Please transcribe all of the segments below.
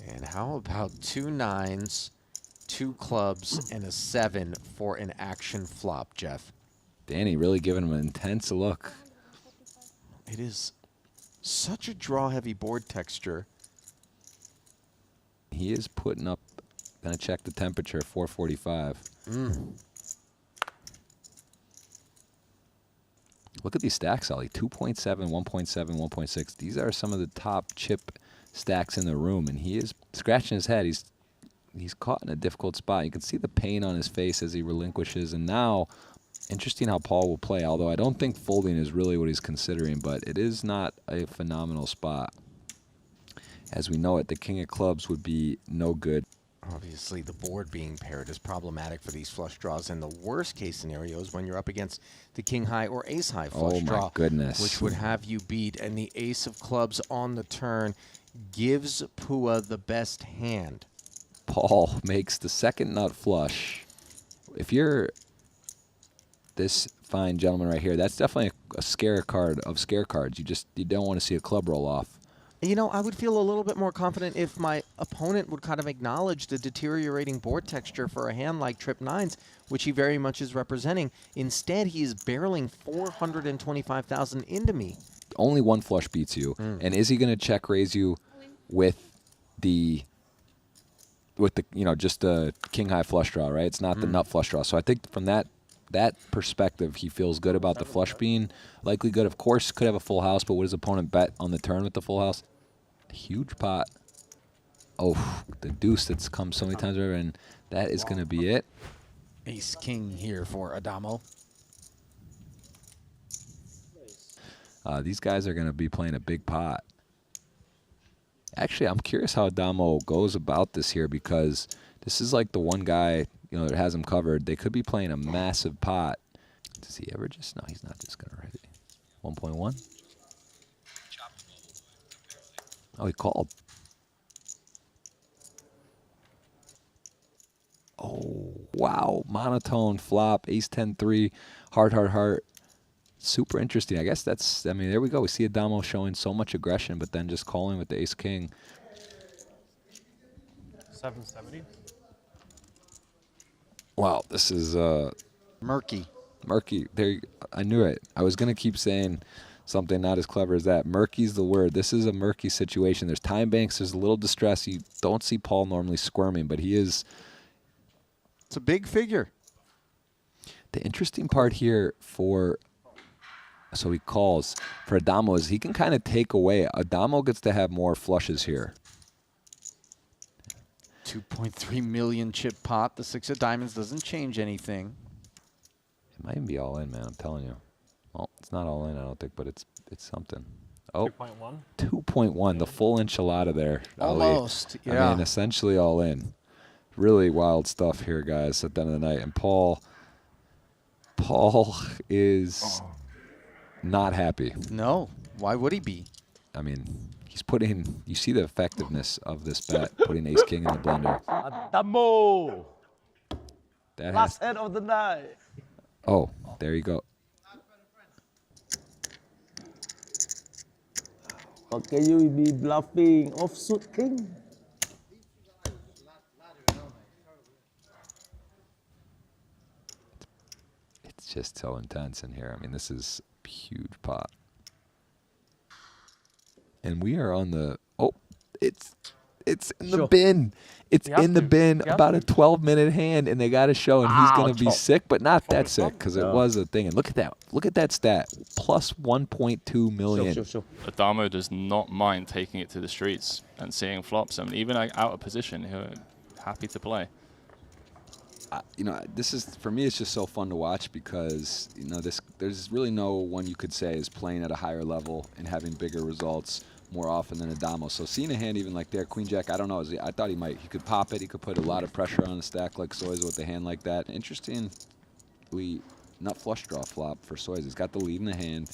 And how about 2 9s, 2 clubs, and a 7 for an action flop, Jeff? Danny really giving him an intense look. It is such a draw-heavy board texture. He is putting up, gonna check the temperature, 445. Look at these stacks, Ollie. 2.7, 1.7, 1.6. These are some of the top chip stacks in the room, and he is scratching his head. He's caught in a difficult spot. You can see the pain on his face as he relinquishes, and now, interesting how Paul will play, although I don't think folding is really what he's considering, but it is not a phenomenal spot. As we know it, the king of clubs would be no good. Obviously, the board being paired is problematic for these flush draws, and the worst case scenario is when you're up against the king high or ace high flush draw, goodness, which would have you beat, and the ace of clubs on the turn gives Pua the best hand. Paul makes the second nut flush. If you're this fine gentleman right here, that's definitely a scare card of scare cards. You don't want to see a club roll off. You know, I would feel a little bit more confident if my opponent would kind of acknowledge the deteriorating board texture for a hand like Trip 9s, which he very much is representing. Instead, he is barreling 425,000 into me. Only one flush beats you. And is he going to check raise you with the just a king high flush draw, right? It's not the nut flush draw. So I think from that perspective, he feels good about the flush being likely good. Of course, could have a full house, but what does opponent bet on the turn with the full house? Huge pot. Oh, the deuce that's come so many times over, and that is going to be it. Ace king here for Adamo. These guys are going to be playing a big pot. Actually, I'm curious how Adamo goes about this here, because this is like the one guy that has him covered. They could be playing a massive pot. Does he ever just? No, he's not just going to write it. 1.1. Oh, he called. Oh, wow. Monotone flop, ace 10-3, heart. Super interesting. I guess there we go. We see Adamo showing so much aggression, but then just calling with the ace king. 770. Wow, this is Murky. murky. I knew it. I was going to keep saying something not as clever as that. Murky's the word. This is a murky situation. There's time banks. There's a little distress. You don't see Paul normally squirming, but he is. It's a big figure. The interesting part here so he calls for Adamo is he can kind of take away. Adamo gets to have more flushes here. 2.3 million chip pot. The 6 of diamonds doesn't change anything. It might even be all in, man. I'm telling you. Well, it's not all in, I don't think, but it's something. Oh, 2.1. 2.1, the full enchilada there. Almost, Ali. yeah. I mean, essentially all in. Really wild stuff here, guys, at the end of the night. And Paul is not happy. No. Why would he be? I mean, he's putting, you see the effectiveness of this bet, putting ace king in the blender. Adamo! That Last hand of the night. Oh, there you go. Okay, you be bluffing offsuit king. It's just so intense in here. I mean, this is a huge pot. And we are on the, it's in the bin. It's in the bin, about a 12-minute hand, and they got to show, and he's going to be sick, but not that sick, because it was a thing. And look at that. Look at that stat. Plus 1.2 million. Adamo does not mind taking it to the streets and seeing flops. I mean, even out of position, he's happy to play. This is, for me, it's just so fun to watch because, there's really no one you could say is playing at a higher level and having bigger results more often than Adamo. So seeing a hand even like there, Queen Jack, I don't know. I thought he could pop it. He could put a lot of pressure on a stack like Soiza with a hand like that. Interestingly, nut flush draw flop for Soiza. He's got the lead in the hand.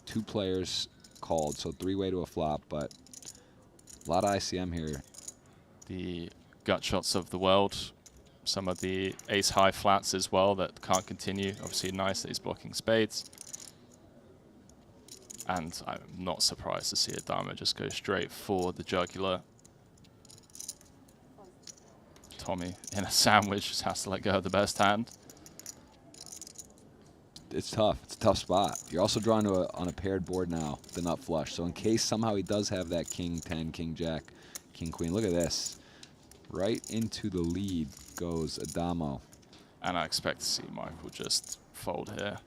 2 players called, so 3-way to a flop, but a lot of ICM here. The gut shots of the world. Some of the ace-high flats as well that can't continue. Obviously nice that he's blocking spades. And I'm not surprised to see Adamo just go straight for the jugular. Tommy in a sandwich, just has to let go of the best hand. It's tough. It's a tough spot. You're also drawing to on a paired board now, the nut flush. So in case somehow he does have that king 10, king jack, king queen. Look at this. Right into the lead goes Adamo. And I expect to see Michael just fold here.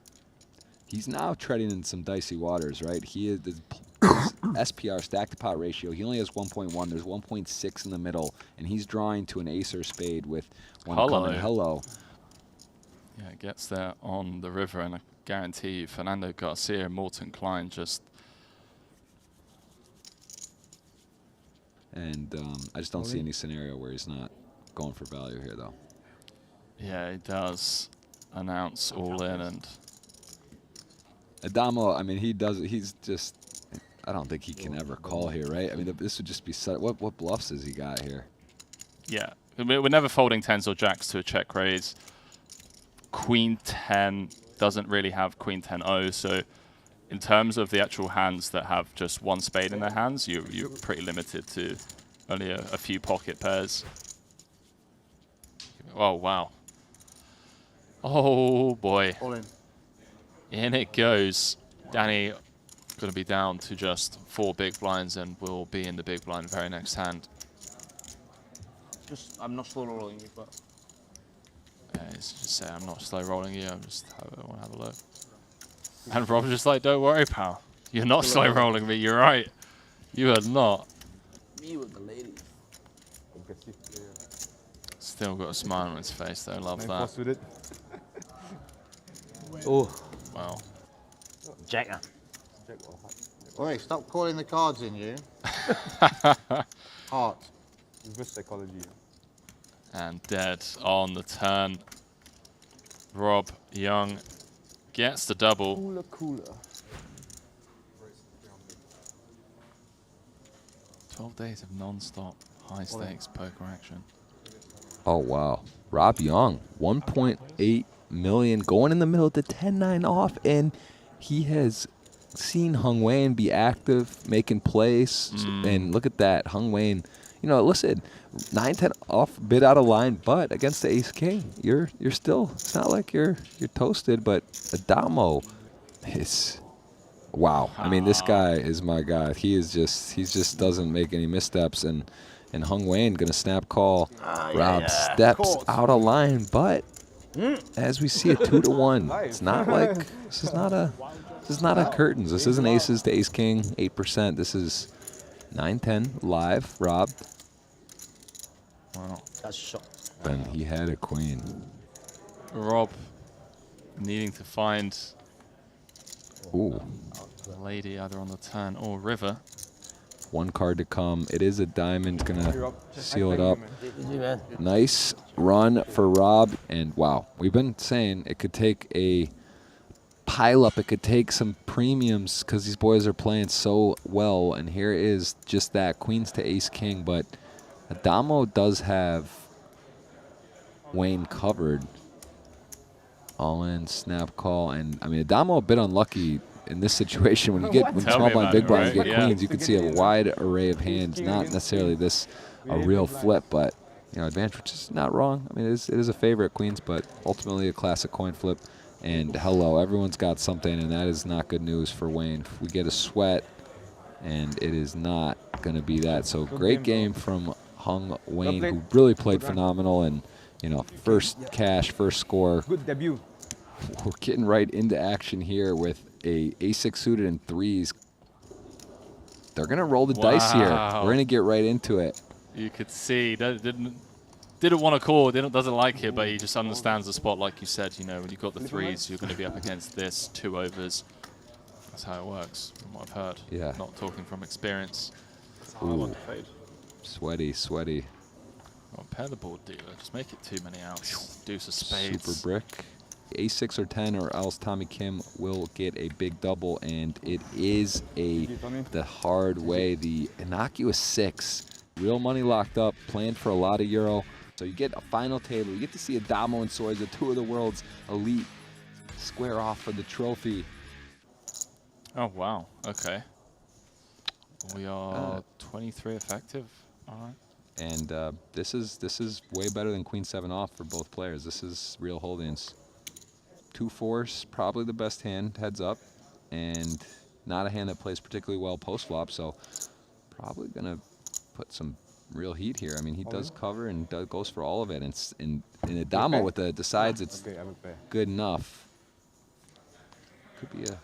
He's now treading in some dicey waters, right? He is his SPR, stack to pot ratio. He only has 1.1. There's 1.6 in the middle, and he's drawing to an ace or spade with one coming. Hello. Yeah, it gets there on the river, and I guarantee you, Fernando Garcia and Morton Klein just. And I just don't see any scenario where he's not going for value here, though. Yeah, he does announce all in, and Adamo, I mean, he does. He's just. I don't think he can ever call here, right? I mean, this would just be what bluffs has he got here? yeah, we're never folding tens or jacks to a check raise. Queen 10 doesn't really have Queen 10-0, so in terms of the actual hands that have just one spade in their hands, you're pretty limited to only a few pocket pairs. Oh, wow. Oh, boy. All in. In it goes. Danny going to be down to just 4 big blinds and will be in the big blind very next hand. I'm not slow rolling you, but. Yeah, he's just saying, I'm not slow rolling you, I want to have a look. And Rob's just like, don't worry, pal. You're not slow rolling me, you're right. You are not. Me with the ladies. Still got a smile on his face though, love that. With it. Oh, Wow. Jacker. Oi, stop calling the cards in, you. Heart. Reverse psychology. And dead on the turn. Rob Young gets the double. Cooler. 12 days of non-stop high-stakes poker action. Oh, wow. Rob Young, 1.8 million, going in the middle to 10-9 off, and he has seen Hung Wayne be active, making plays, and look at that. Hung Wayne, you know, listen, 9-10 off, bit out of line, but against the ace-king, you're still, it's not like you're toasted, but Adamo is, wow. I mean, this guy is my guy. He just doesn't make any missteps, and Hung Wayne gonna snap call. Rob steps out of line, but as we see, a 2-1. It's not like this is not a curtains. This isn't aces to ace king 8%. This is 9-10 live. Rob. Wow. That's shot. And he had a queen. Rob needing to find Ooh. a lady either on the turn or river. One card to come. It is a diamond. Gonna seal it up. Man. Nice run for Rob. And wow, we've been saying it could take a pile up. It could take some premiums because these boys are playing so well. And here is just that, queens to ace king. But Adamo does have Wayne covered. All in, snap call. And I mean, Adamo a bit unlucky in this situation. When you get small blind, big blind, you get queens, you can see a wide array of hands. Not necessarily this a real flip, but you know, advantage, which is not wrong. I mean, it is a favorite, queens, but ultimately a classic coin flip. And hello, everyone's got something, and that is not good news for Wayne. We get a sweat, and it is not going to be that. So great game from Hung Wayne, who really played phenomenal, and you know, first cash, first score. Good debut. We're getting right into action here with a ace-6 suited and threes. They're going to roll the dice here. We're going to get right into it. You could see that didn't want to call, doesn't like it, but he just understands the spot, like you said. You know, when you've got the threes, you're going to be up against this, 2 overs. That's how it works, from what I've heard. Yeah. Not talking from experience. Ooh. Sweaty, sweaty. Well, pair the board dealer. Just make it too many outs. Deuce of spades. Super brick. A6 or 10, or else Tommy Kim will get a big double, and it is the hard way, the innocuous 6. Real money locked up, planned for a lot of euro. So you get a final table. You get to see Adamo and Soiza, 2 of the world's elite, square off for the trophy. Oh, wow. Okay. We are 23 effective. All right. And this is way better than Queen 7 off for both players. This is real holdings. 2-4's probably the best hand, heads up, and not a hand that plays particularly well post flop. So probably gonna put some real heat here. I mean, he does cover and goes for all of it. And in a damo with the decides it's good enough. Could be a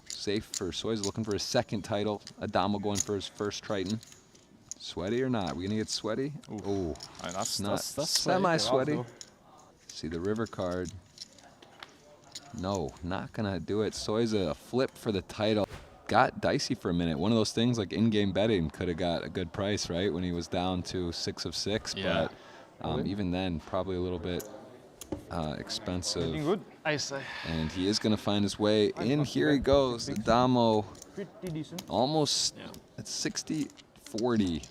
safe for Soy's looking for his second title. Adamo going for his first Triton. Sweaty or not? We gonna get sweaty? Oh, That's not sweaty. semi-sweaty. See the river card. No, not gonna do it. Soy's a flip for the title. Got dicey for a minute. One of those things like in-game betting could have got a good price, right? When he was down to 6 of 6, Yeah. but even then, probably a little bit expensive. Good. I say. And he is gonna find his way in. Here he goes. Adamo almost at 60-40.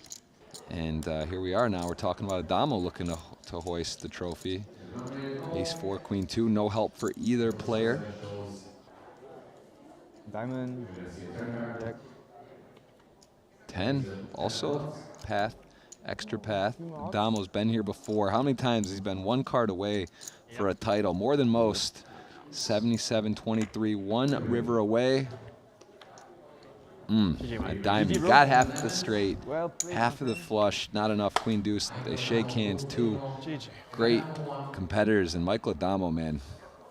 And here we are now. We're talking about Adamo looking to hoist the trophy. Ace 4, Queen 2. No help for either player. Diamond. Jack. 10, also path, extra path. Adamo's been here before. How many times he's been one card away for a title? More than most. 77-23, one river away. A diamond. Got half of the straight, half of the flush. Not enough. Queen deuce. They shake hands. Two great competitors. And Michael Adamo, man,